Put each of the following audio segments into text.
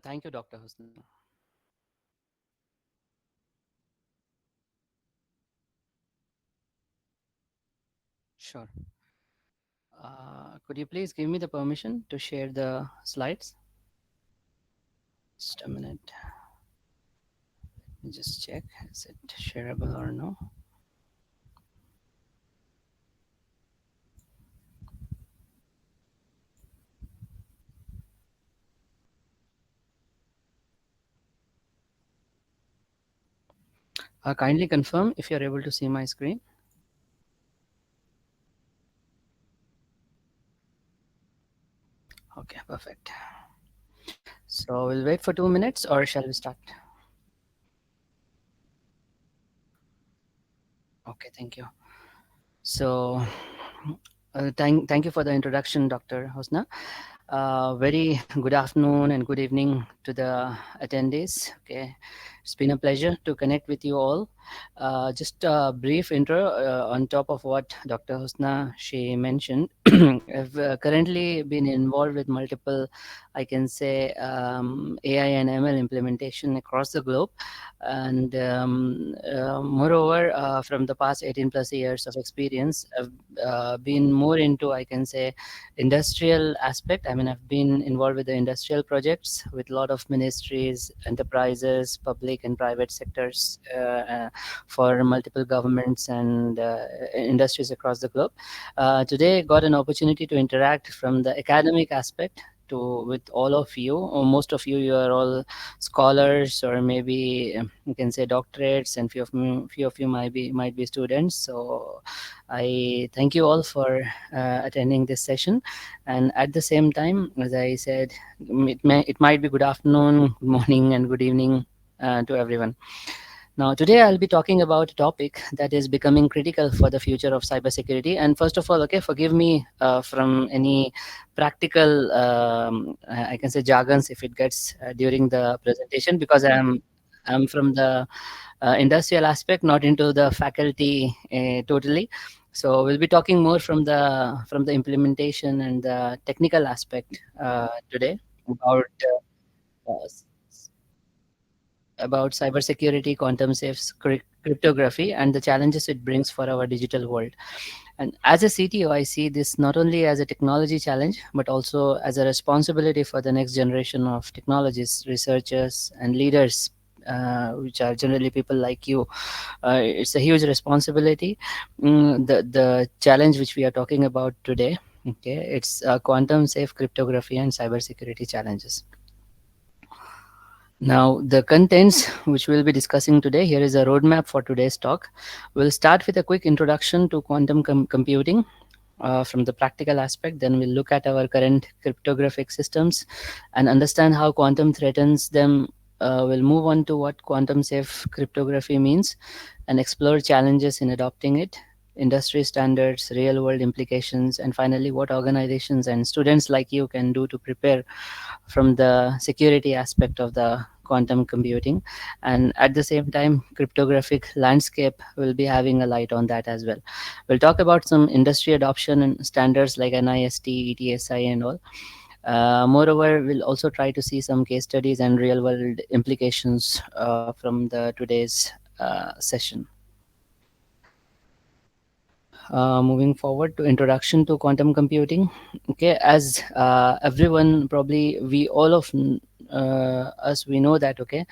Thank you, Dr. Husna. Sure. Could you please give me the permission to share the slides? Just a minute. Let me just check. Is it shareable or no? Kindly confirm if you're able to see my screen. Okay, perfect. So we'll wait for 2 minutes or shall we start? Okay, thank you. So, thank you for the introduction, Dr. Hosna. Very good afternoon and good evening to the attendees. Okay, it's been a pleasure to connect with you all. Just a brief intro on top of what Dr. Husna she mentioned. I've currently been involved with multiple, I can say, AI and ML implementation across the globe, and moreover, from the past 18 plus years of experience, I've been more into, I can say, industrial aspect. I mean, I've been involved with the industrial projects with a lot of ministries, enterprises, public and private sectors, for multiple governments and industries across the globe. Today got an opportunity to interact from the academic aspect to with all of you, or most of you. You are all scholars, or maybe you can say doctorates, and few of you might be students. So I thank you all for attending this session. And at the same time, as I said, it might be good afternoon, good morning, and good evening to everyone. Now, today I'll be talking about a topic that is becoming critical for the future of cybersecurity. And first of all, okay, forgive me from any practical, I can say, jargons if it gets during the presentation, because I'm from the industrial aspect, not into the faculty totally. So we'll be talking more from the implementation and the technical aspect today about. Uh, about cybersecurity, quantum safe cryptography, and the challenges it brings for our digital world. And as a CTO, I see this not only as a technology challenge, but also as a responsibility for the next generation of technologists, researchers, and leaders. Which are generally people like you. It's a huge responsibility. The challenge which we are talking about today, okay, it's quantum safe cryptography and cybersecurity challenges. Now, the contents which we'll be discussing today, here is a roadmap for today's talk. We'll start with a quick introduction to quantum computing from the practical aspect. Then we'll look at our current cryptographic systems and understand how quantum threatens them. We'll move on to what quantum safe cryptography means and explore challenges in adopting it, industry standards, real world implications, and finally, what organizations and students like you can do to prepare from the security aspect of the quantum computing. And at the same time, cryptographic landscape will be having a light on that as well. We'll talk about some industry adoption and standards like NIST, ETSI, and all. Moreover, we'll also try to see some case studies and real world implications from the today's session. Moving forward to introduction to quantum computing. Okay, as everyone probably, we all of us, we know that, okay,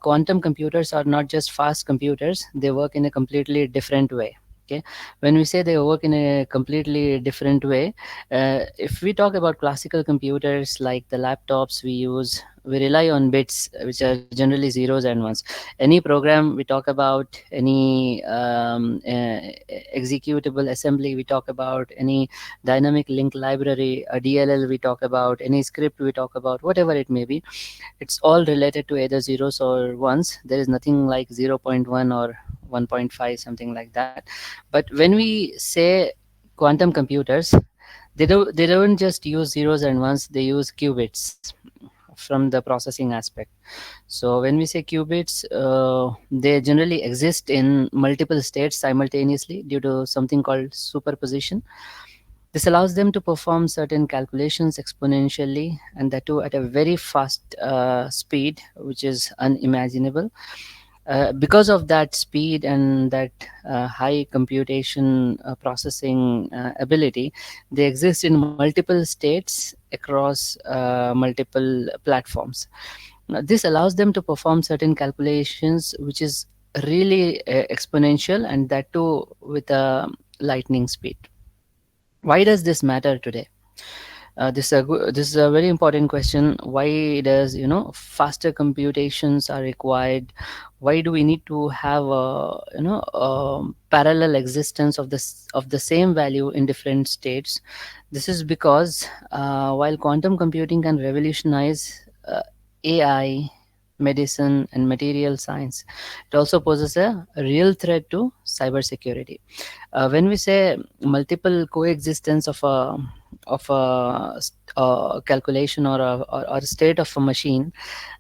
quantum computers are not just fast computers, they work in a completely different way. Okay, when we say they work in a completely different way, if we talk about classical computers like the laptops we use, we rely on bits which are generally zeros and ones. Any program we talk about, any executable assembly we talk about, any dynamic link library, a DLL we talk about, any script we talk about, whatever it may be, it's all related to either zeros or ones. There is nothing like zero point 0.1 or 1.5, something like that. But when we say quantum computers, they don't just use zeros and ones, they use qubits from the processing aspect. So when we say qubits, they generally exist in multiple states simultaneously due to something called superposition. This allows them to perform certain calculations exponentially, and that too at a very fast speed, which is unimaginable. Because of that speed and that high computation processing ability, they exist in multiple states across multiple platforms. Now, this allows them to perform certain calculations, which is really exponential, and that too with a lightning speed. Why does this matter today? This is a very important question. Why does, faster computations are required? Why do we need to have a, parallel existence of the same value in different states? This is because while quantum computing can revolutionize AI, medicine, and material science, it also poses a real threat to cybersecurity. When we say multiple coexistence of a calculation or a state of a machine,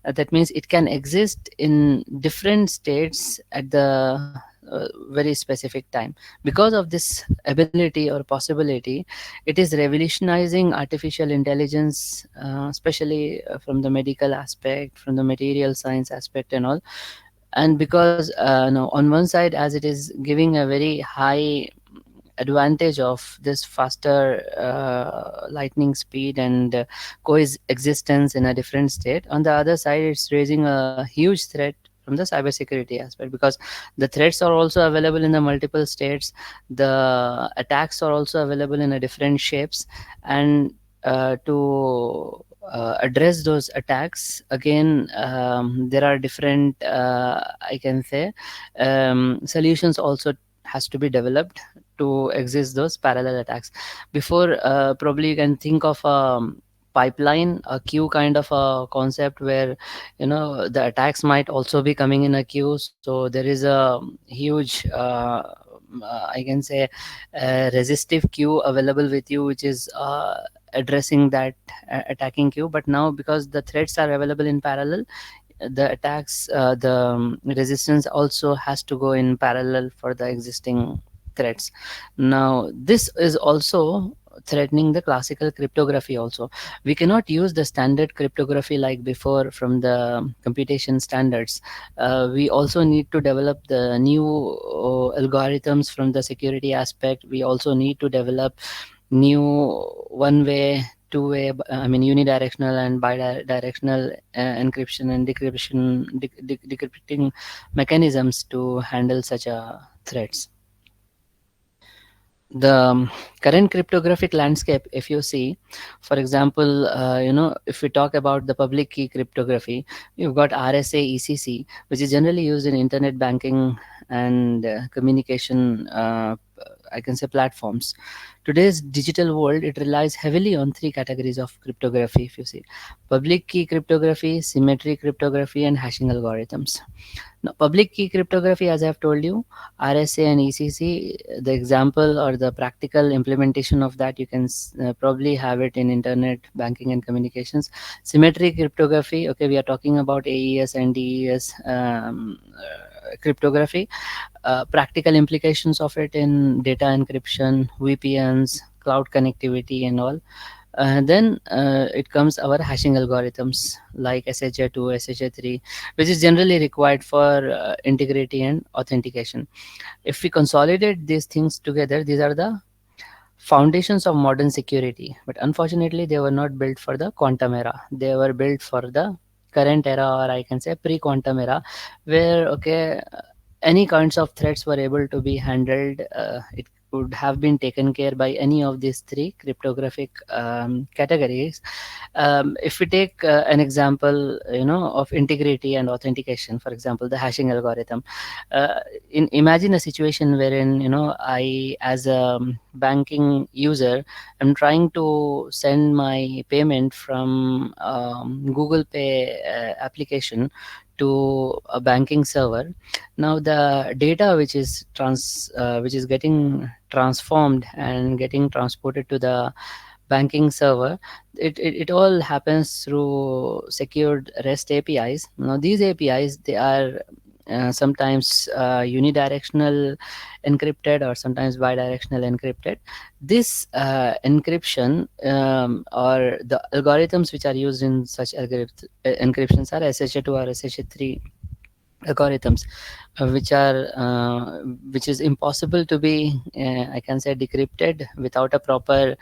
that means it can exist in different states at the very specific time. Because of this ability or possibility, it is revolutionizing artificial intelligence, especially from the medical aspect, from the material science aspect and all. And because no, on one side, as it is giving a very high advantage of this faster lightning speed and coexistence in a different state, on the other side it's raising a huge threat from the cybersecurity aspect, because the threats are also available in the multiple states, the attacks are also available in a different shapes. And to address those attacks again, there are different, I can say, solutions also has to be developed to exist those parallel attacks. Before, probably you can think of a pipeline, a queue kind of a concept, where the attacks might also be coming in a queue. So there is a huge, I can say, resistive queue available with you, which is addressing that attacking queue. But now, because the threats are available in parallel, the attacks, the resistance also has to go in parallel for the existing threats. Now this is also threatening the classical cryptography also. We cannot use the standard cryptography like before from the computation standards. We also need to develop the new algorithms from the security aspect. We also need to develop new one way, two-way, I mean unidirectional and bidirectional encryption and decrypting mechanisms to handle such threats. The current cryptographic landscape, if you see, for example, if we talk about the public key cryptography, you've got RSA, ECC, which is generally used in internet banking and communication, I can say, platforms. Today's digital world, it relies heavily on three categories of cryptography, if you see: public key cryptography, symmetric cryptography, and hashing algorithms. Now, public key cryptography, as I have told you, RSA and ECC, the example or the practical implementation of that, you can probably have it in internet banking and communications. Symmetric cryptography, okay, we are talking about AES and DES cryptography. Practical implications of it in data encryption, VPNs, cloud connectivity, and all. Then it comes our hashing algorithms like SHA-2, SHA-3, which is generally required for integrity and authentication. If we consolidate these things together, these are the foundations of modern security. But unfortunately, they were not built for the quantum era. They were built for the current era, or I can say pre-quantum era, where, okay, any kinds of threats were able to be handled. It could have been taken care by any of these three cryptographic categories. If we take an example, of integrity and authentication, for example, the hashing algorithm. Imagine a situation wherein, I, as a banking user, I'm trying to send my payment from Google Pay application to a banking server. Now the data which is getting transformed and getting transported to the banking server, it all happens through secured REST APIs. Now these APIs, they are sometimes unidirectional encrypted or sometimes bidirectional encrypted. This encryption or the algorithms which are used in such encryptions are SHA-2 or SHA-3 algorithms, which is impossible to be I can say decrypted without a proper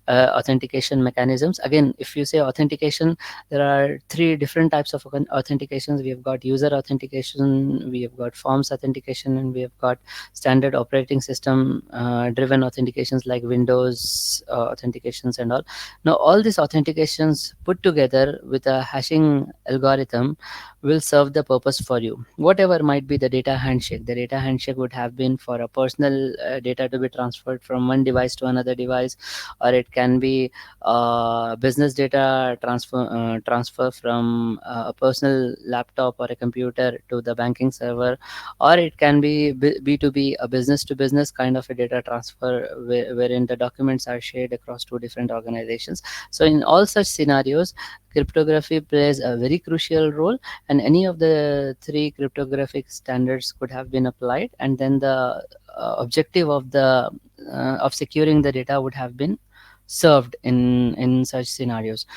authentication mechanisms. Again, if you say authentication, there are three different types of authentications. We have got user authentication, we have got forms authentication, and we have got standard operating system driven authentications like Windows authentications and all. Now all these authentications put together with a hashing algorithm will serve the purpose for you. Whatever might be the data handshake would have been for a personal data to be transferred from one device to another device, or it can be business data transfer from a personal laptop or a computer to the banking server, or it can be B2B, a business to business kind of a data transfer wherein the documents are shared across two different organizations. So in all such scenarios, cryptography plays a very crucial role, and any of the three cryptographic standards could have been applied, and then the objective of securing the data would have been served in such scenarios.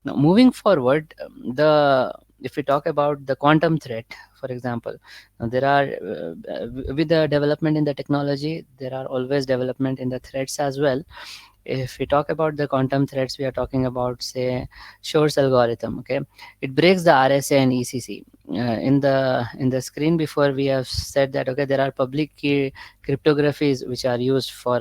Now moving forward, the if we talk about the quantum threat, for example, now there are with the development in the technology, there are always development in the threats as well. If we talk about the quantum threats, we are talking about, say, Shor's algorithm. Okay, it breaks the RSA and ECC. In the screen before, we have said that okay, there are public key cryptographies which are used for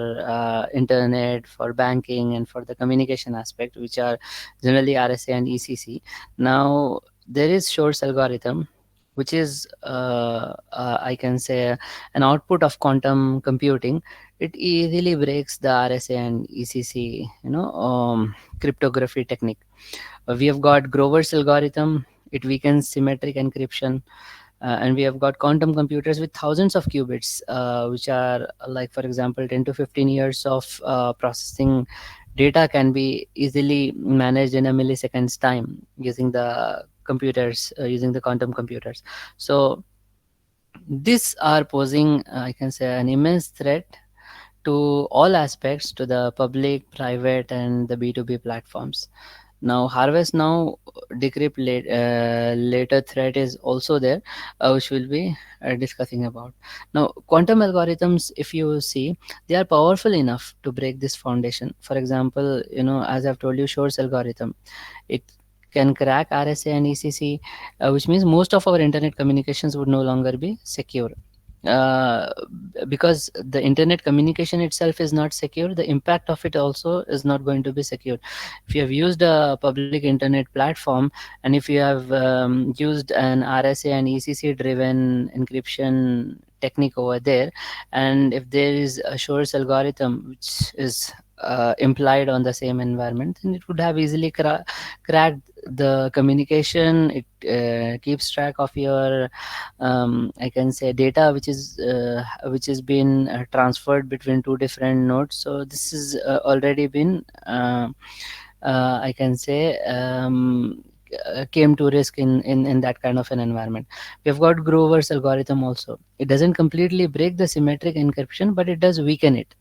internet, for banking, and for the communication aspect, which are generally RSA and ECC. Now there is Shor's algorithm, which is I can say an output of quantum computing. It easily breaks the RSA and ECC, cryptography technique. We have got Grover's algorithm. It weakens symmetric encryption, and we have got quantum computers with thousands of qubits, which are like, for example, 10 to 15 years of processing data can be easily managed in a milliseconds time using the computers, using the quantum computers. So these are posing, I can say, an immense threat to all aspects, to the public, private, and the B2B platforms. Now harvest now, decrypt later threat is also there, which we'll be discussing about. Now quantum algorithms, if you see, they are powerful enough to break this foundation. For example, as I've told you, Shor's algorithm, it can crack RSA and ECC, which means most of our internet communications would no longer be secure. uh, because the internet communication itself is not secure, the impact of it also is not going to be secure. If you have used a public internet platform, and if you have used an RSA and ECC driven encryption technique over there, and if there is a Shor's algorithm which is implied on the same environment, then it would have easily cracked the communication. It keeps track of your I can say data which is been transferred between two different nodes. So this is already been I can say came to risk in that kind of an environment. We've got Grover's algorithm also. It doesn't completely break the symmetric encryption, but it does weaken it.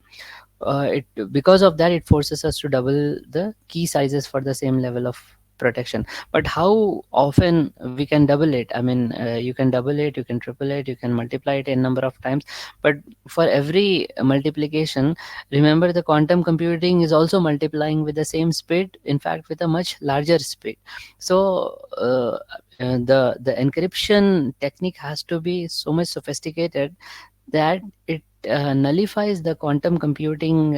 It Because of that, it forces us to double the key sizes for the same level of protection. But how often we can double it? I mean, you can double it, you can triple it, you can multiply it a number of times, but for every multiplication, remember, the quantum computing is also multiplying with the same speed, in fact with a much larger speed. So the encryption technique has to be so much sophisticated that it nullifies the quantum computing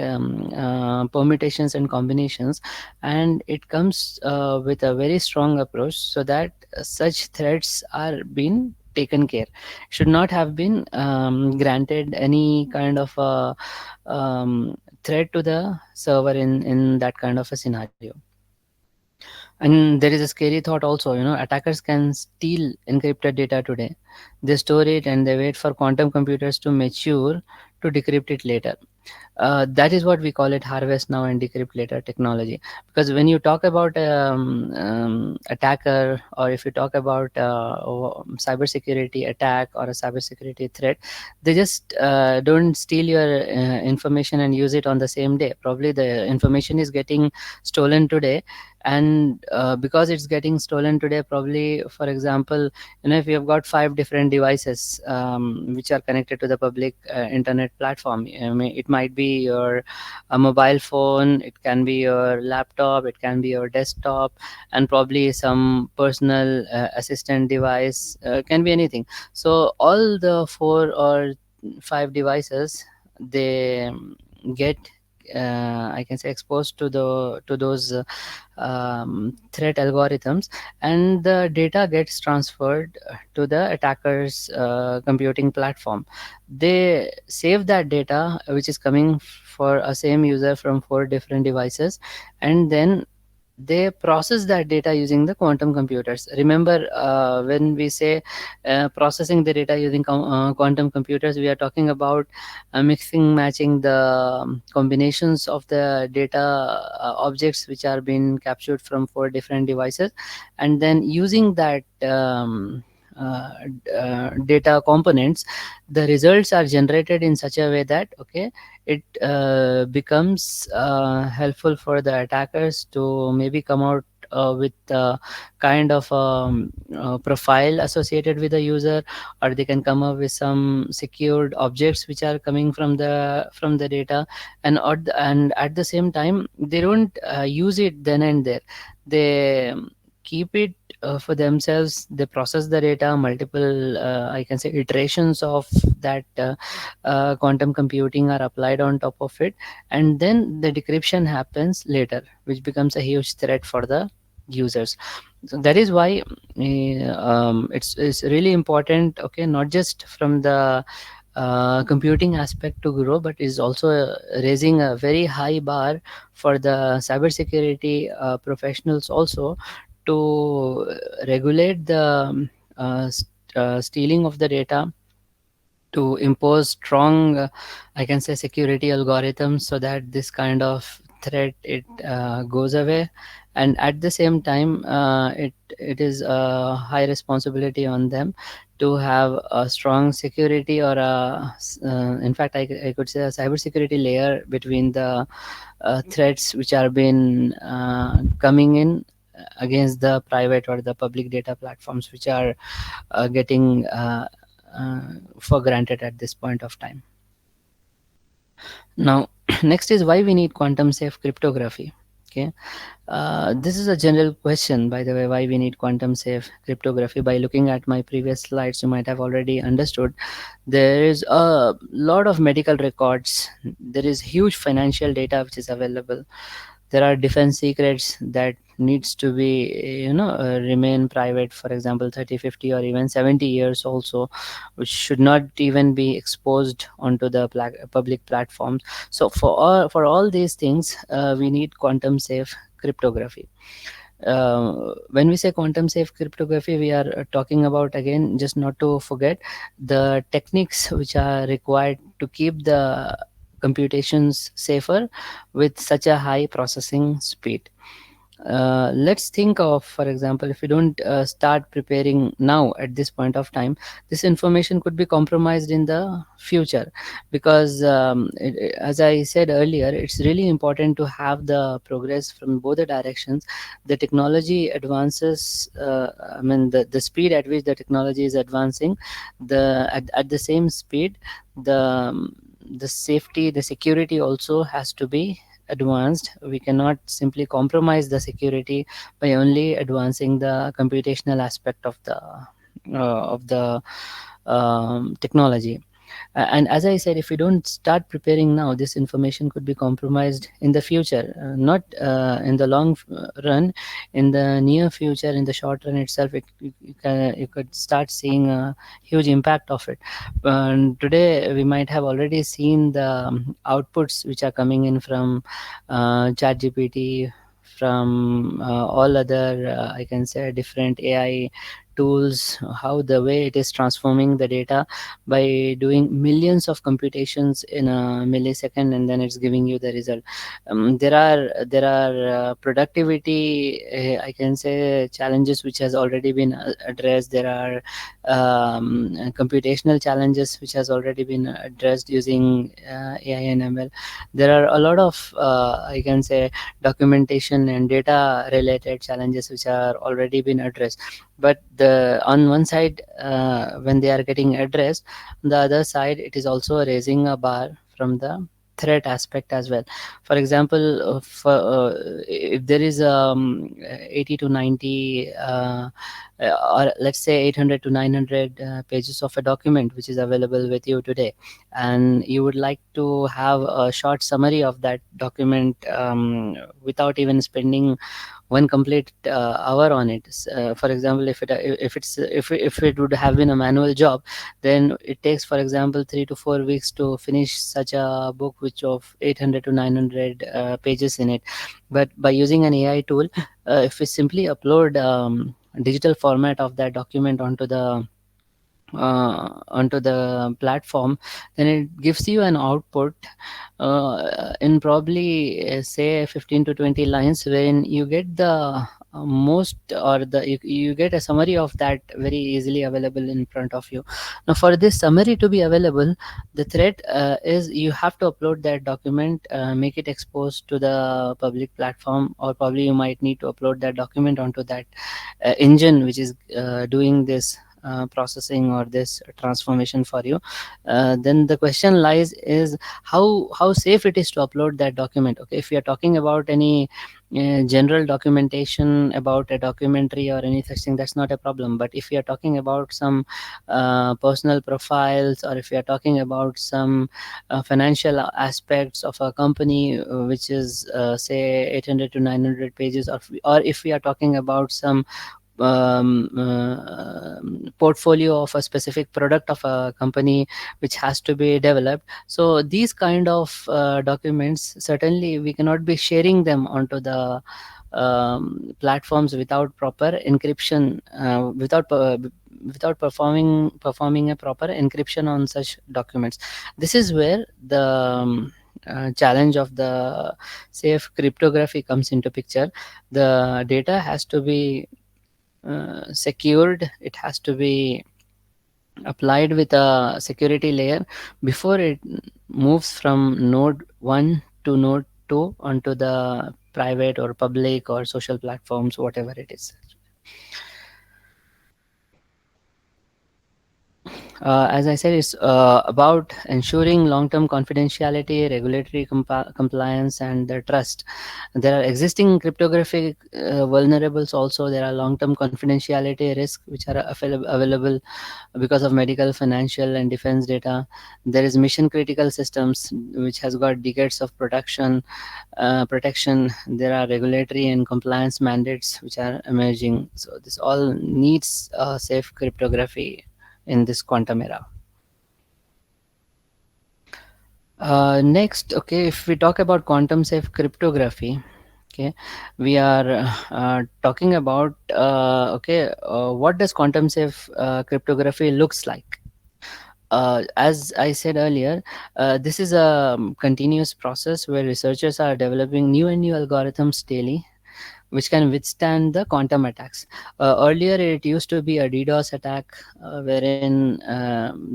permutations and combinations, and it comes with a very strong approach, so that such threats are being taken care, should not have been granted any kind of a threat to the server in that kind of a scenario. And there is a scary thought also, attackers can steal encrypted data today. They store it and they wait for quantum computers to mature to decrypt it later. That is what we call it harvest now and decrypt later technology. Because when you talk about attacker, or if you talk about cybersecurity attack or a cybersecurity threat, they just don't steal your information and use it on the same day. Probably the information is getting stolen today, and because it's getting stolen today, probably, for example, if you have got 5 different devices which are connected to the public internet platform. I mean, it might be your a mobile phone, it can be your laptop, it can be your desktop, and probably some personal assistant device, can be anything. So all the 4 or 5 devices, they get I can say exposed to those threat algorithms, and the data gets transferred to the attacker's computing platform. They save that data which is coming for a same user from 4 different devices, and then they process that data using the quantum computers. Remember, when we say processing the data using quantum computers, we are talking about mixing, matching the combinations of the data objects which are being captured from 4 different devices, and then using that data components, the results are generated in such a way that, okay, it becomes helpful for the attackers to maybe come out with kind of profile associated with the user, or they can come up with some secured objects which are coming from the data. And at the same time, they don't use it then and there. They keep it for themselves. They process the data, multiple I can say iterations of that quantum computing are applied on top of it, and then the decryption happens later, which becomes a huge threat for the users. So that is why it's really important, okay, not just from the computing aspect to grow, but is also raising a very high bar for the cybersecurity professionals also, to regulate the stealing of the data, to impose strong I can say security algorithms, so that this kind of threat, it goes away. And at the same time, it is a high responsibility on them to have a strong security, or in fact, I could say a cybersecurity layer between the threats which are been coming in against the private or the public data platforms, which are getting uh, for granted at this point of time. Now, next is why we need quantum safe cryptography. Okay, this is a general question, by the way, why we need quantum safe cryptography. By looking at my previous slides, you might have already understood. There is a lot of medical records, there is huge financial data which is available, there are defense secrets that needs to be remain private, for example 30, 50, or even 70 years also, which should not even be exposed onto the public platforms. So for all these things, we need quantum safe cryptography. When we say quantum safe cryptography, we are talking about, again, just not to forget, the techniques which are required to keep the computations safer with such a high processing speed. Let's think of, for example, if we don't start preparing now at this point of time, this information could be compromised in the future. Because as I said earlier, it's really important to have the progress from both the directions. The technology advances, I mean, the speed at which the technology is advancing, at the same speed, the safety, the security also has to be advanced. We cannot simply compromise the security by only advancing the computational aspect of the technology. And as I said, if we don't start preparing now, this information could be compromised in the future, not in the long run. In the near future, in the short run itself, you could start seeing a huge impact of it. Today we might have already seen the outputs which are coming in from ChatGPT, from all other I can say different AI tools, how the way it is transforming the data by doing millions of computations in a millisecond, and then it's giving you the result. There are productivity, I can say, challenges which has already been addressed. There are computational challenges which has already been addressed using AI and ML. There are a lot of, I can say, documentation and data related challenges which are already been addressed. But the on one side, when they are getting addressed, on the other side it is also raising a bar from the threat aspect as well. For example, if there is 80 to 90 or let's say 800 to 900 pages of a document which is available with you today, and you would like to have a short summary of that document without even spending one complete hour on it. For example, if it would have been a manual job, then it takes, for example, 3 to 4 weeks to finish such a book which of 800 to 900 pages in it. But by using an AI tool, if we simply upload digital format of that document onto the platform, then it gives you an output in probably say 15 to 20 lines, wherein you get the most, or you get a summary of that very easily available in front of you. Now for this summary to be available, the thread is you have to upload that document, make it exposed to the public platform, or probably you might need to upload that document onto that engine which is doing this processing or this transformation for you. Then the question lies is how safe it is to upload that document. Okay, if you are talking about any general documentation about a documentary or any such thing, that's not a problem. But if you are talking about some personal profiles, or if you are talking about some financial aspects of a company, which is say 800 to 900 pages, or if we are talking about some portfolio of a specific product of a company which has to be developed, so these kind of documents, certainly we cannot be sharing them onto the platforms without proper encryption, without performing a proper encryption on such documents. This is where the challenge of the safe cryptography comes into picture. The data has to be secured. It has to be applied with a security layer before it moves from node 1 to node 2 onto the private or public or social platforms, whatever it is. As I said, it's about ensuring long-term confidentiality, regulatory compliance, and trust. There are existing cryptographic vulnerables also. There are long-term confidentiality risks which are available because of medical, financial, and defense data. There is mission-critical systems which has got decades of protection. There are regulatory and compliance mandates which are emerging. So this all needs safe cryptography in this quantum era. Next, okay, if we talk about quantum safe cryptography, okay, we are talking about what does quantum safe cryptography looks like. As I said earlier, this is a continuous process where researchers are developing new and new algorithms daily which can withstand the quantum attacks. Earlier, it used to be a DDoS attack, wherein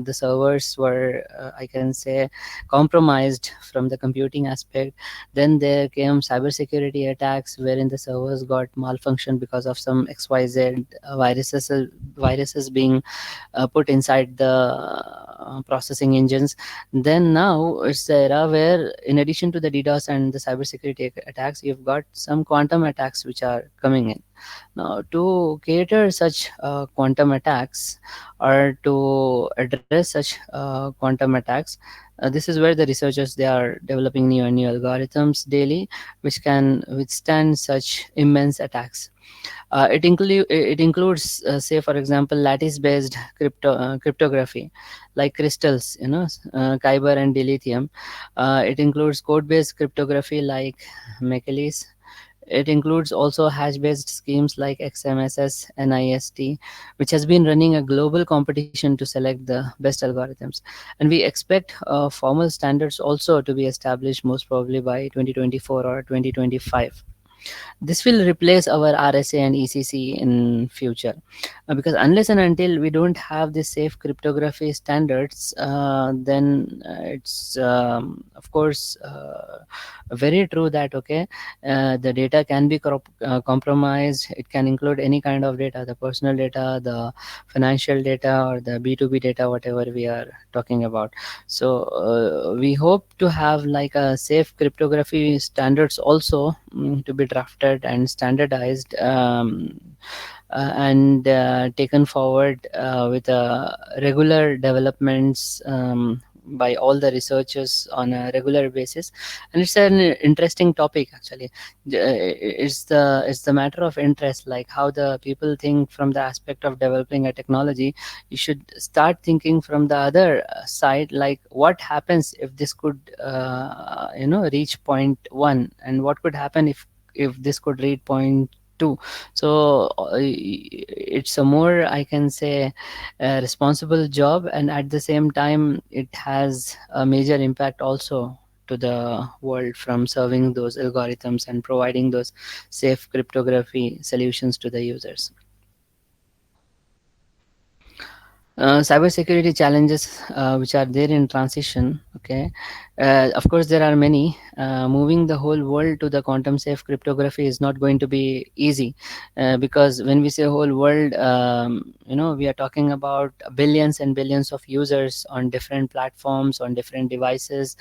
the servers were, I can say, compromised from the computing aspect. Then there came cybersecurity attacks, wherein the servers got malfunctioned because of some XYZ viruses being put inside the processing engines. Then now it's the era where, in addition to the DDoS and the cybersecurity attacks, you've got some quantum attacks which are coming in. Now, to cater such quantum attacks, or to address such quantum attacks, this is where the researchers, they are developing new and new algorithms daily which can withstand such immense attacks. It includes, say for example, lattice based cryptography, like crystals, kyber and dilithium. It includes code based cryptography like Michaelis. It includes also hash-based schemes like XMSS, NIST, which has been running a global competition to select the best algorithms. And we expect formal standards also to be established most probably by 2024 or 2025. This will replace our RSA and ECC in future, because unless and until we don't have the safe cryptography standards, then it's of course very true that okay, the data can be compromised. It can include any kind of data, the personal data, the financial data, or the B2B data, whatever we are talking about. So we hope to have like a safe cryptography standards also, to be drafted and standardized, and taken forward with regular developments by all the researchers on a regular basis. And it's an interesting topic actually. It's the matter of interest, like how the people think from the aspect of developing a technology. You should start thinking from the other side, like what happens if this could reach point 1, and what could happen if this could reach point 2. So it's a more, I can say, responsible job, and at the same time it has a major impact also to the world, from serving those algorithms and providing those safe cryptography solutions to the users. Cybersecurity challenges which are there in transition. Okay, of course there are many. Moving the whole world to the quantum safe cryptography is not going to be easy, because when we say whole world, we are talking about billions and billions of users on different platforms, on different devices,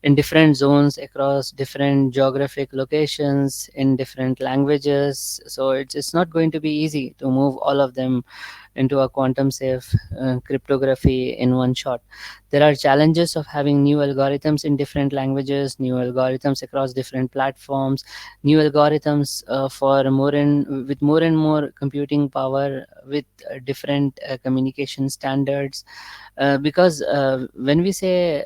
in different zones, across different geographic locations, in different languages. So it's not going to be easy to move all of them into a quantum safe cryptography in one shot. There are challenges of having new algorithms in different languages, new algorithms across different platforms, new algorithms for more and more computing power, with different communication standards. Because when we say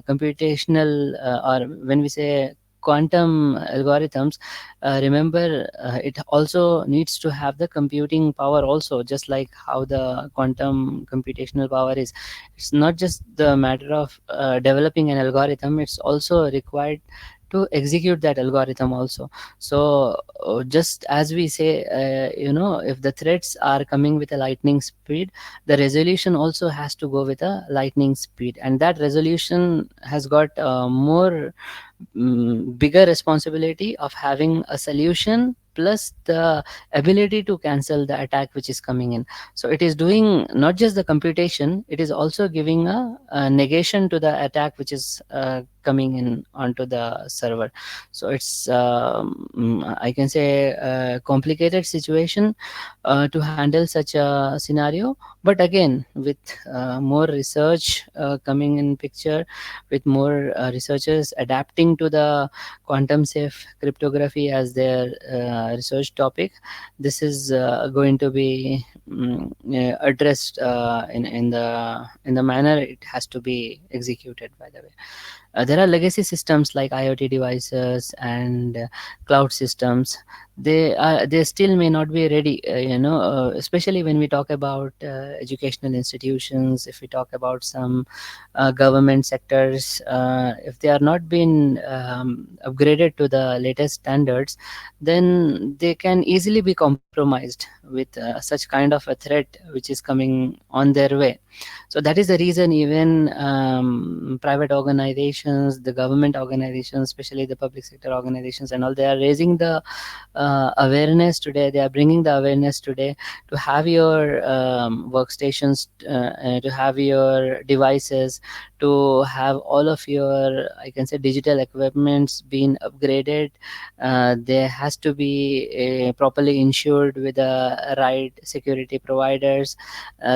computational, or when we say quantum algorithms, remember, it also needs to have the computing power also, just like how the quantum computational power is. It's not just the matter of developing an algorithm, it's also required to execute that algorithm also. So just as we say, if the threads are coming with a lightning speed, the resolution also has to go with a lightning speed, and that resolution has got more bigger responsibility of having a solution plus the ability to cancel the attack which is coming in. So it is doing not just the computation, it is also giving a negation to the attack which is coming in onto the server. So it's I can say a complicated situation to handle such a scenario. But again, with more research coming in picture, with more researchers adapting to the quantum safe cryptography as their research topic, this is going to be addressed in the manner it has to be executed, by the way. There are legacy systems like IoT devices and cloud systems. They still may not be ready, especially when we talk about educational institutions. If we talk about some government sectors, if they are not been upgraded to the latest standards, then they can easily be compromised with such kind of a threat which is coming on their way. So that is the reason even private organizations, the government organizations, especially the public sector organizations and all, they are raising the awareness today. They are bringing the awareness today to have your workstations, to have your devices, to have all of your, I can say, digital equipments being upgraded. There has to be properly insured with the right security providers.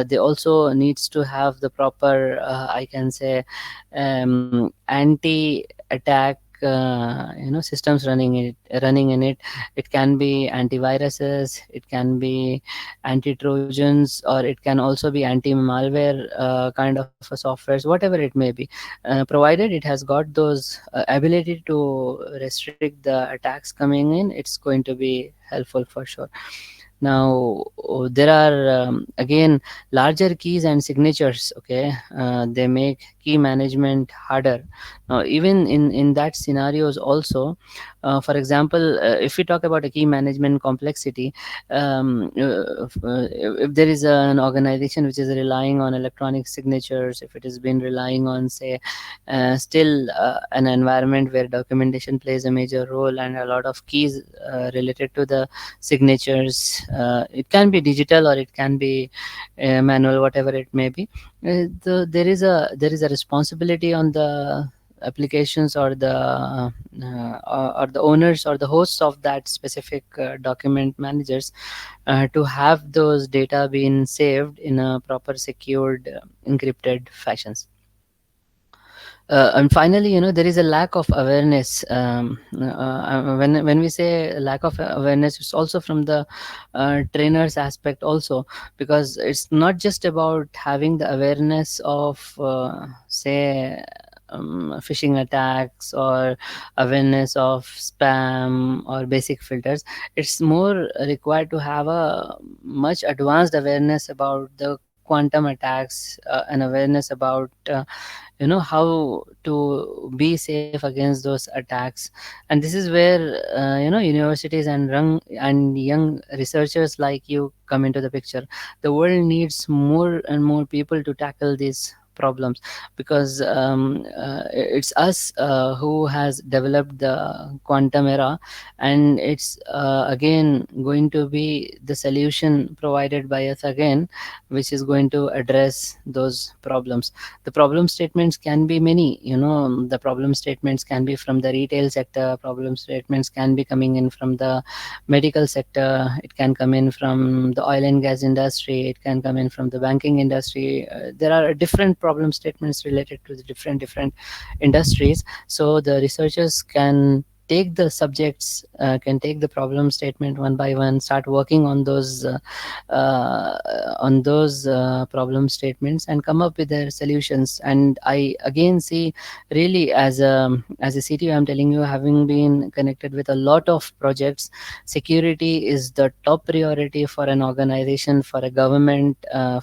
They also needs to have the proper, I can say, anti attack systems running in it. It can be antiviruses, it can be anti-trojans, or it can also be anti-malware kind of a softwares, whatever it may be, provided it has got those ability to restrict the attacks coming in, it's going to be helpful for sure. Now, there are again larger keys and signatures. Okay, they make key management harder. Now, even in that scenarios also, for example, if we talk about a key management complexity, if there is an organization which is relying on electronic signatures, if it has been relying on, say, still an environment where documentation plays a major role and a lot of keys related to the signatures, it can be digital or it can be manual, whatever it may be. There is a responsibility on the applications or the owners or the hosts of that specific document managers to have those data being saved in a proper secured encrypted fashions. And finally, there is a lack of awareness. When we say lack of awareness, it's also from the trainers aspect also, because it's not just about having the awareness of, say, phishing attacks or awareness of spam or basic filters. It's more required to have a much advanced awareness about the quantum attacks, and awareness about how to be safe against those attacks. And this is where universities and young researchers like you come into the picture. The world needs more and more people to tackle these problems, because it's us who has developed the quantum era, and it's again going to be the solution provided by us again, which is going to address those problems. The problem statements can be many. The problem statements can be from the retail sector, problem statements can be coming in from the medical sector, it can come in from the oil and gas industry, it can come in from the banking industry. There are different problem statements related to the different industries. So the researchers can take the problem statement one by one, start working on those problem statements and come up with their solutions. And I again see, really, as a CTO, I'm telling you, having been connected with a lot of projects, security is the top priority for an organization, for a government,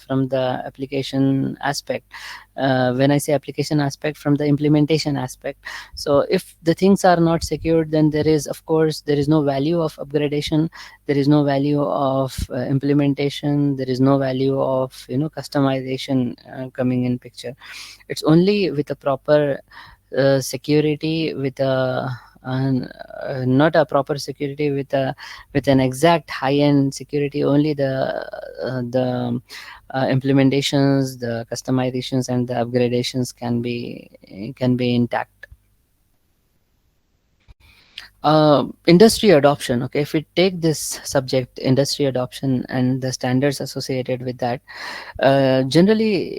from the application aspect. When I say application aspect, from the implementation aspect. So if the things are not secured, then there is, of course, there is no value of upgradation, there is no value of implementation, there is no value of customization coming in picture. It's only with a proper security, with a not a proper security, with an exact high end security, only the implementations, the customizations, and the upgradations can be intact. Industry adoption. Okay, if we take this subject, industry adoption and the standards associated with that, generally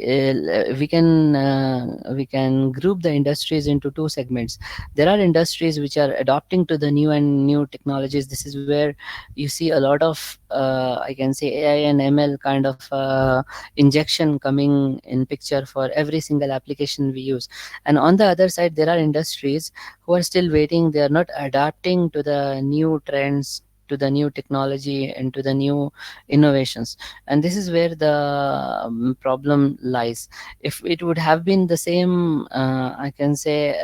we can group the industries into two segments. There are industries which are adopting to the new technologies. This is where you see a lot of, I can say, AI and ML kind of injection coming in picture for every single application we use. And on the other side, there are industries who are still waiting. They are not adapting to the new trends, to the new technology, and to the new innovations. And this is where the problem lies. If it would have been the same, I can say,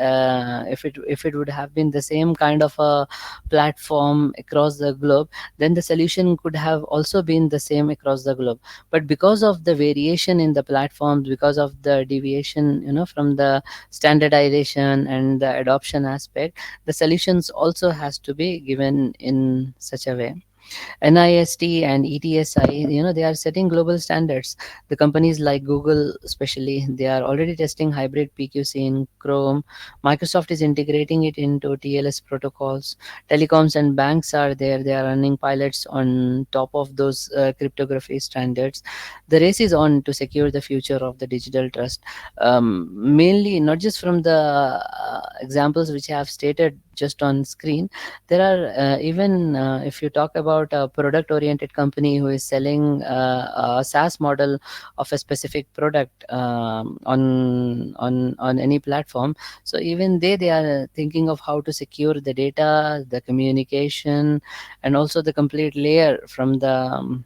if it would have been the same kind of a platform across the globe, then the solution could have also been the same across the globe. But because of the variation in the platforms, because of the deviation from the standardization and the adoption aspect, the solutions also has to be given in such a way. NIST and ETSI, they are setting global standards. The companies like Google, especially, they are already testing hybrid PQC in Chrome. Microsoft is integrating it into TLS protocols. Telecoms and banks are there. They are running pilots on top of those cryptography standards. The race is on to secure the future of the digital trust. Mainly, not just from the examples which I have stated just on screen, there are even if you talk about a product oriented company who is selling a SaaS model of a specific product on any platform. So even they are thinking of how to secure the data, the communication, and also the complete layer from the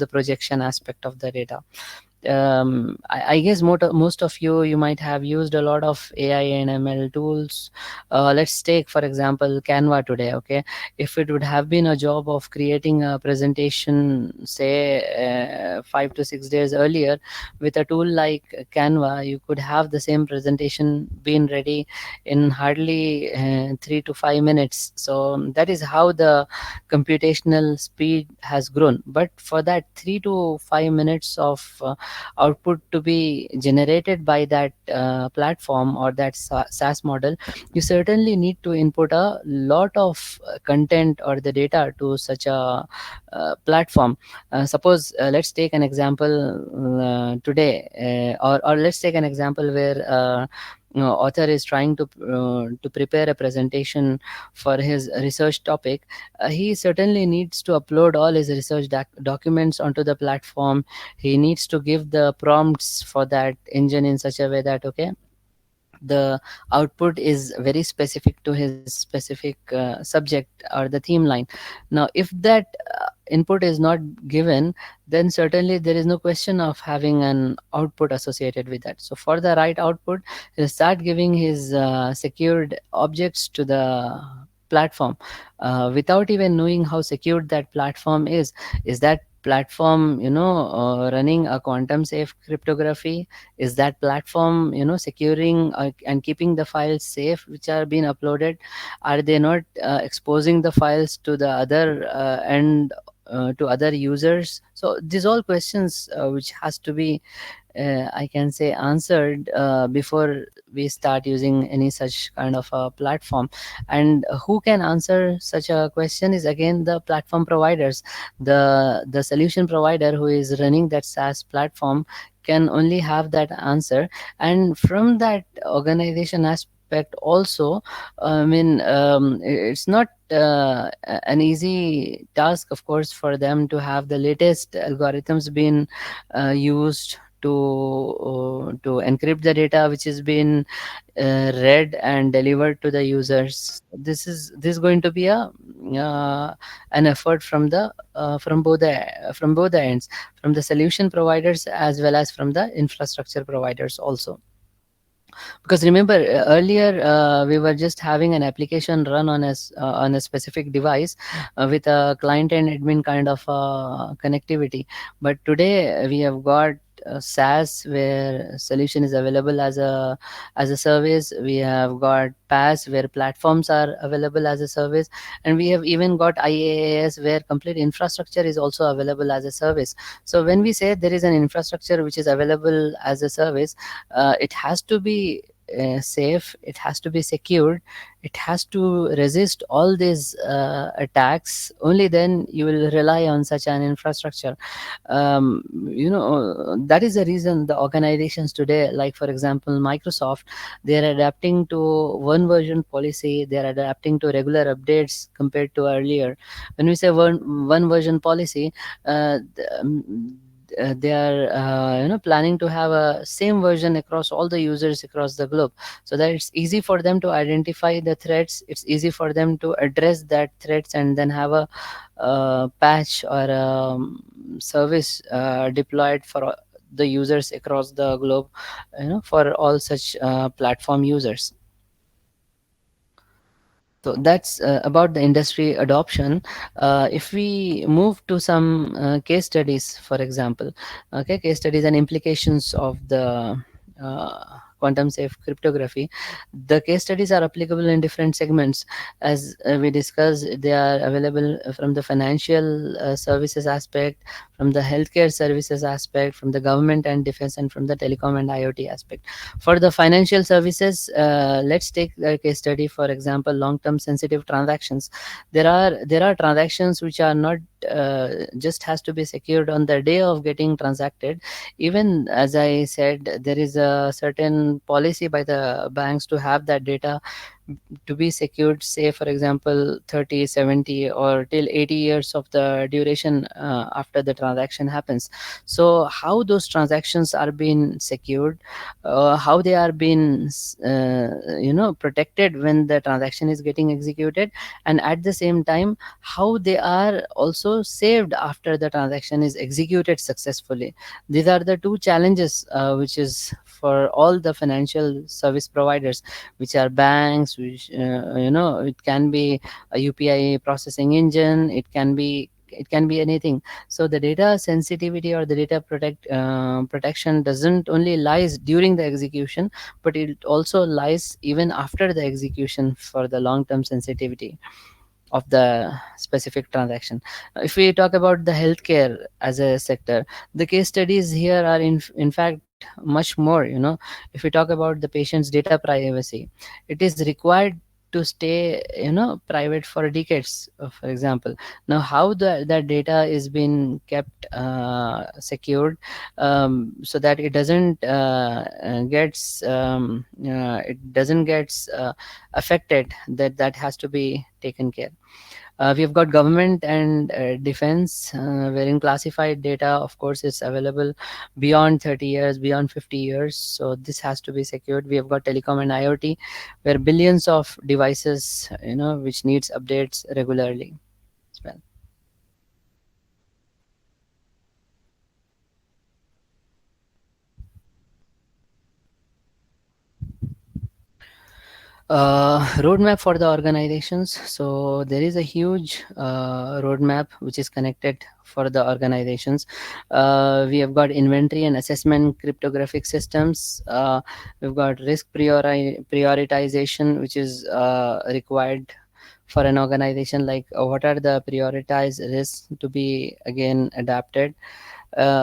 projection aspect of the data. I guess most of you might have used a lot of AI and ML tools. Let's take for example Canva today. Okay, if it would have been a job of creating a presentation, say 5 to 6 days earlier, with a tool like Canva, you could have the same presentation been ready in hardly 3 to 5 minutes. So that is how the computational speed has grown. But for that 3 to 5 minutes of output to be generated by that platform or that SaaS model, you certainly need to input a lot of content or the data to such a platform. Suppose let's take an example today, or let's take an example where author is trying to prepare a presentation for his research topic. He certainly needs to upload all his research documents onto the platform. He needs to give the prompts for that engine in such a way that, okay, the output is very specific to his specific subject or the theme line. Now if that input is not given, then certainly there is no question of having an output associated with that. So for the right output, he'll start giving his secured objects to the platform without even knowing how secured that platform is that platform running a quantum safe cryptography? Is that platform securing and keeping the files safe which are being uploaded? Are they not exposing the files to the other end, to other users? So these all questions which has to be I can say answered before we start using any such kind of a platform. And who can answer such a question is again the platform providers. The solution provider who is running that SaaS platform can only have that answer. And from that organization aspect also, I mean, it's not an easy task, of course, for them to have the latest algorithms being used to encrypt the data which has been read and delivered to the users. This is going to be a an effort from both the ends, from the solution providers as well as from the infrastructure providers also. Because remember, earlier we were just having an application run on a specific device with a client and admin kind of connectivity. But today we have got SaaS where solution is available as a service. We have got PaaS where platforms are available as a service, and we have even got IaaS where complete infrastructure is also available as a service. So when we say there is an infrastructure which is available as a service, it has to be safe, it has to be secured, it has to resist all these attacks. Only then you will rely on such an infrastructure. That is the reason the organizations today, like for example Microsoft, they are adapting to one version policy. They are adapting to regular updates compared to earlier. When we say one version policy, they are planning to have a same version across all the users across the globe, so that it's easy for them to identify the threats, it's easy for them to address that threats, and then have a patch or service deployed for the users across the globe, for all such platform users. So that's about the industry adoption. If we move to some case studies, for example, okay, case studies and implications of the quantum safe cryptography. The case studies are applicable in different segments. As we discussed, they are available from the financial services aspect, from the healthcare services aspect, from the government and defense, and from the telecom and IoT aspect. For the financial services, let's take a case study. For example, long-term sensitive transactions. There are transactions which are not just has to be secured on the day of getting transacted. Even as I said, there is a certain policy by the banks to have that data to be secured, say for example 30, 70, or till 80 years of the duration after the transaction happens. So how those transactions are being secured, how they are being protected when the transaction is getting executed, and at the same time how they are also saved after the transaction is executed successfully. These are the two challenges which is for all the financial service providers, which are banks, which it can be a UPI processing engine, it can be anything. So the data sensitivity or the data protection doesn't only lies during the execution, but it also lies even after the execution for the long term sensitivity of the specific transaction. If we talk about the healthcare as a sector, the case studies here are in fact much more. If we talk about the patient's data privacy, it is required to stay private for decades, for example. Now how that data is being kept secured, so that it doesn't gets affected, that has to be taken care. We have got government and defense, wherein classified data, of course, is available beyond 30 years, beyond 50 years. So this has to be secured. We have got telecom and IoT, where billions of devices, which needs updates regularly as well. Roadmap for the organizations. So there is a huge roadmap which is connected for the organizations. We have got inventory and assessment cryptographic systems. We've got risk prioritization, which is required for an organization, like what are the prioritized risks to be again adapted.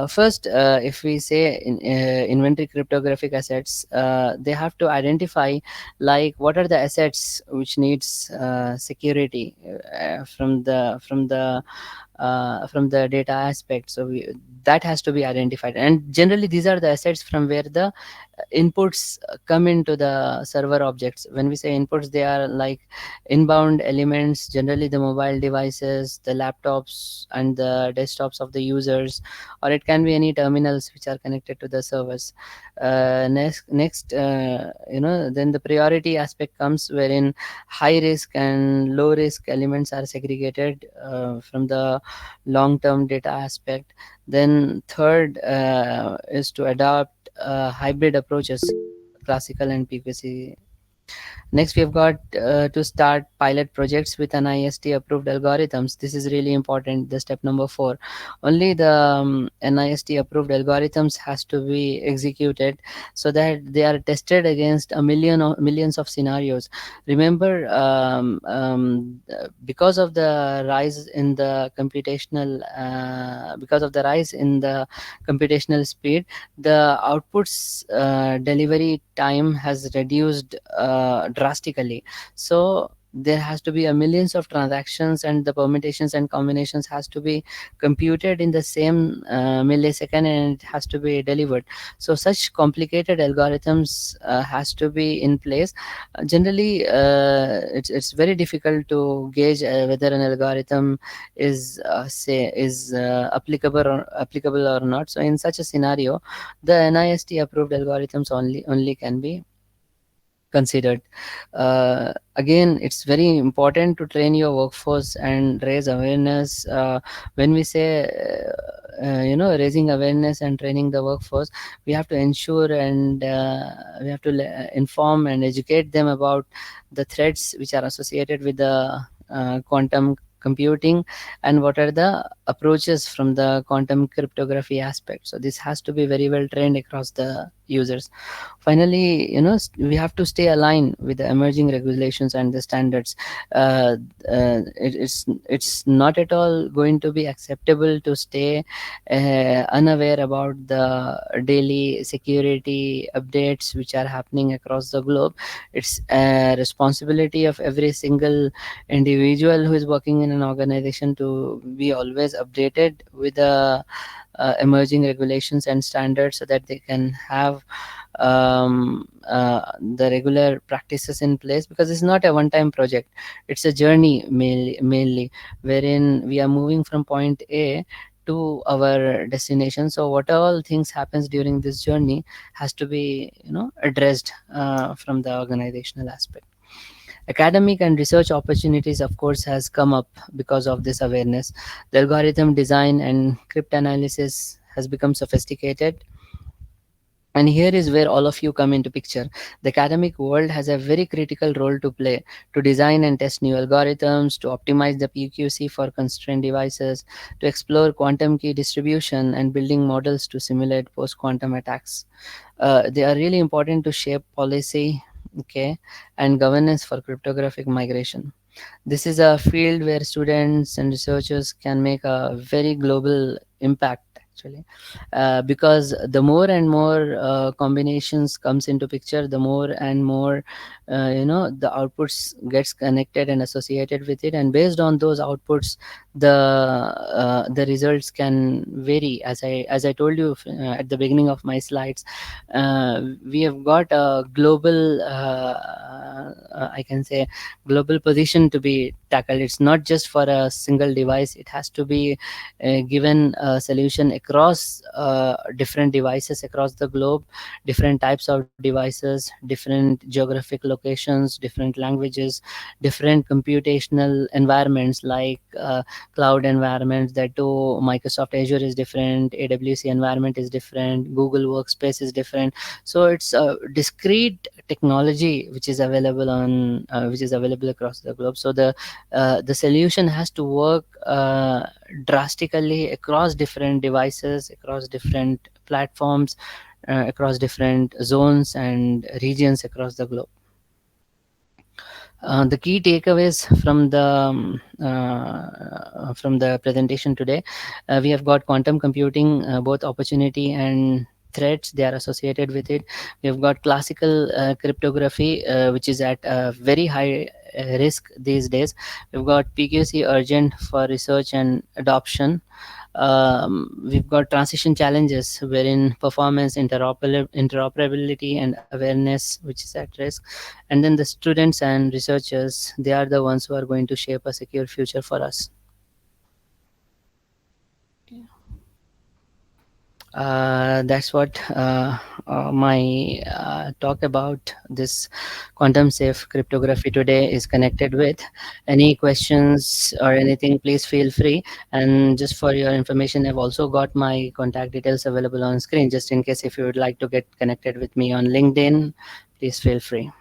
First, if we say inventory cryptographic assets, they have to identify like what are the assets which needs security from the data aspect. So that has to be identified, and generally these are the assets from where the inputs come into the server objects. When we say inputs, they are like inbound elements, generally the mobile devices, the laptops and the desktops of the users, or it can be any terminals which are connected to the servers. Next, then the priority aspect comes, wherein high risk and low risk elements are segregated from the long term data aspect. Then third is to adopt hybrid approaches, classical and PPC. Next, we have got to start pilot projects with NIST approved algorithms. This is really important. The step number 4. Only the NIST approved algorithms has to be executed, so that they are tested against millions of scenarios. Remember, because of the rise in the computational speed, the outputs delivery time has reduced drastically. So there has to be a millions of transactions, and the permutations and combinations has to be computed in the same millisecond, and it has to be delivered. So such complicated algorithms has to be in place. Generally, it's very difficult to gauge whether an algorithm is applicable or not. So in such a scenario, the NIST approved algorithms only can be considered. Again, it's very important to train your workforce and raise awareness. When we say raising awareness and training the workforce, we have to ensure, and we have to inform and educate them about the threats which are associated with the quantum computing, and what are the approaches from the quantum cryptography aspect. So this has to be very well trained across the users. Finally, we have to stay aligned with the emerging regulations and the standards. uh, it's not at all going to be acceptable to stay unaware about the daily security updates which are happening across the globe. It's a responsibility of every single individual who is working in an organization to be always updated with the emerging regulations and standards, so that they can have the regular practices in place, because it's not a one time project. It's a journey, mainly, wherein we are moving from point A to our destination. So what all things happens during this journey has to be addressed from the organizational aspect. Academic and research opportunities, of course, has come up because of this awareness. The algorithm design and cryptanalysis has become sophisticated, and here is where all of you come into picture. The academic world has a very critical role to play, to design and test new algorithms, to optimize the PQC for constrained devices, to explore quantum key distribution and building models to simulate post quantum attacks. They are really important to shape policy, okay, and governance for cryptographic migration. This is a field where students and researchers can make a very global impact, actually, because the more and more combinations comes into picture, the more and more the outputs gets connected and associated with it, and based on those outputs, the results can vary. As I told you at the beginning of my slides, we have got a global, I can say, global position to be tackled. It's not just for a single device. It has to be given a solution across different devices across the globe, different types of devices, different geographic locations, different languages, different computational environments, like cloud environments. That too, Microsoft Azure is different, AWS environment is different, Google Workspace is different. So it's a discrete technology which is available across the globe. So the solution has to work drastically across different devices, across different platforms, across different zones and regions across the globe. The key takeaways from the presentation today: we have got quantum computing, both opportunity and threats they are associated with it. We have got classical cryptography, which is at a very high risk these days. We've got PQC urgent for research and adoption. We've got transition challenges wherein performance, interoperability and awareness which is at risk. And then the students and researchers, they are the ones who are going to shape a secure future for us. That's what my talk about this quantum safe cryptography today is connected with. Any questions or anything, please feel free. And just for your information, I've also got my contact details available on screen, just in case if you would like to get connected with me on LinkedIn, please feel free.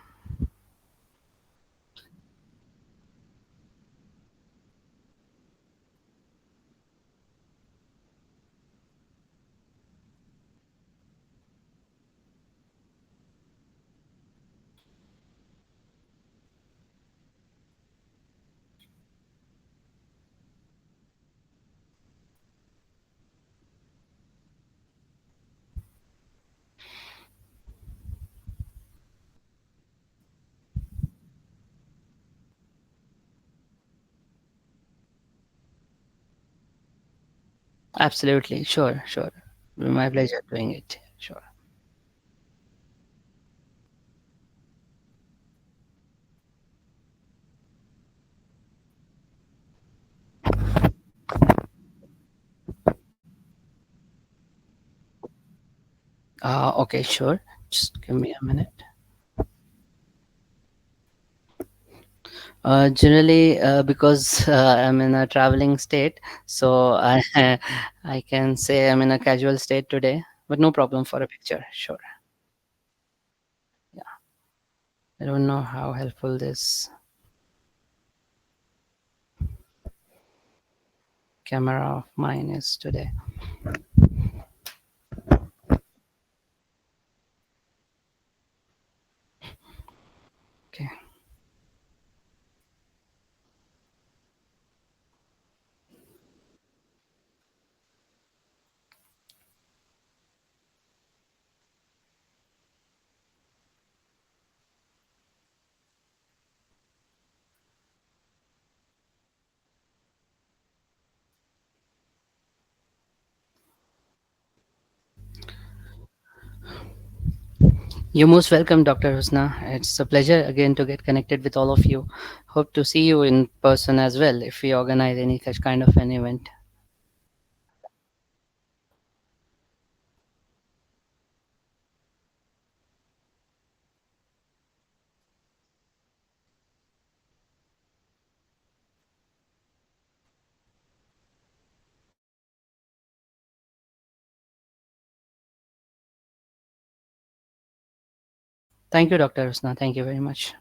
Absolutely, sure, sure. My pleasure doing it. Sure. Okay, sure. Just give me a minute. Generally, because I'm in a traveling state, so I I can say I'm in a casual state today, but no problem for a picture. Sure. Yeah. I don't know how helpful this camera of mine is today. You're most welcome, Dr. Husna. It's a pleasure again to get connected with all of you. Hope to see you in person as well if we organize any such kind of an event. Thank you, Dr. Husna. Thank you very much.